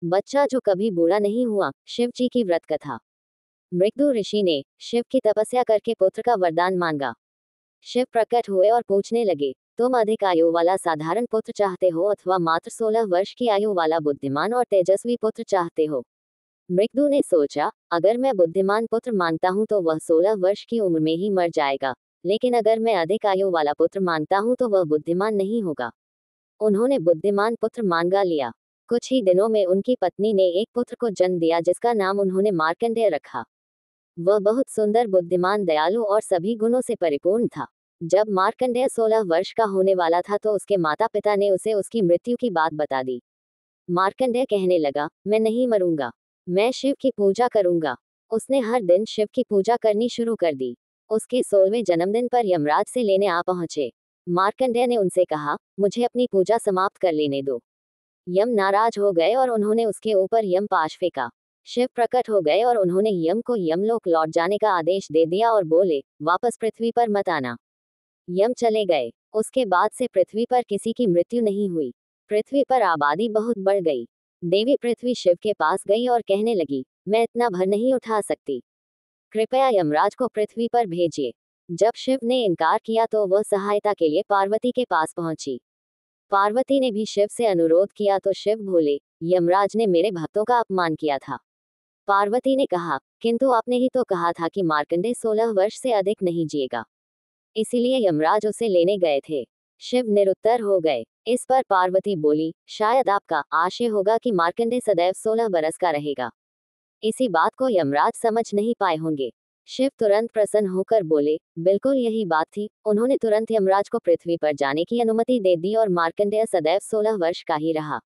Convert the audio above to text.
बच्चा जो कभी बूढ़ा नहीं हुआ। शिव जी की व्रत कथा। मृगदु ऋषि ने शिव की तपस्या करके पुत्र का वरदान मांगा। शिव प्रकट हुए और पूछने लगे, तुम अधिक आयु वाला साधारण पुत्र चाहते हो अथवा मात्र 16 वर्ष की आयु वाला बुद्धिमान और तेजस्वी पुत्र चाहते हो। मृगदु ने सोचा, अगर मैं बुद्धिमान पुत्र मांगता हूँ तो वह 16 वर्ष की उम्र में ही मर जाएगा, लेकिन अगर मैं अधिक आयु वाला पुत्र मांगता हूँ तो वह बुद्धिमान नहीं होगा। उन्होंने बुद्धिमान पुत्र मांगा लिया। कुछ ही दिनों में उनकी पत्नी ने एक पुत्र को जन्म दिया जिसका नाम उन्होंने मार्कंडेय रखा। वह बहुत सुंदर, बुद्धिमान, दयालु और सभी गुणों से परिपूर्ण था। जब मार्कंडेय 16 वर्ष का होने वाला था तो उसके माता पिता ने उसे उसकी मृत्यु की बात बता दी। मार्कंडेय कहने लगा, मैं नहीं मरूंगा, मैं शिव की पूजा करूंगा। उसने हर दिन शिव की पूजा करनी शुरू कर दी। उसके 16वें जन्मदिन पर यमराज से लेने आ पहुंचे। मार्कंडेय ने उनसे कहा, मुझे अपनी पूजा समाप्त कर लेने दो। यम नाराज हो गए और उन्होंने उसके ऊपर यम पाश फेंका। शिव प्रकट हो गए और उन्होंने यम को यमलोक लौट जाने का आदेश दे दिया और बोले, वापस पृथ्वी पर मत आना। यम चले गए। उसके बाद से पृथ्वी पर किसी की मृत्यु नहीं हुई। पृथ्वी पर आबादी बहुत बढ़ गई। देवी पृथ्वी शिव के पास गई और कहने लगी, मैं इतना भर नहीं उठा सकती, कृपया यमराज को पृथ्वी पर भेजिए। जब शिव ने इनकार किया तो वह सहायता के लिए पार्वती के पास पहुंची। पार्वती ने भी शिव से अनुरोध किया तो शिव बोले, यमराज ने मेरे भक्तों का अपमान किया था। पार्वती ने कहा, किंतु आपने ही तो कहा था कि मार्कंडेय 16 वर्ष से अधिक नहीं जिएगा, इसीलिए यमराज उसे लेने गए थे। शिव निरुत्तर हो गए। इस पर पार्वती बोली, शायद आपका आशय होगा कि मार्कंडेय सदैव 16 बरस का रहेगा। इसी बात को यमराज समझ नहीं पाए होंगे। शिव तुरंत प्रसन्न होकर बोले, बिल्कुल यही बात थी। उन्होंने तुरंत यमराज को पृथ्वी पर जाने की अनुमति दे दी और मार्कंडेय सदैव 16 वर्ष का ही रहा।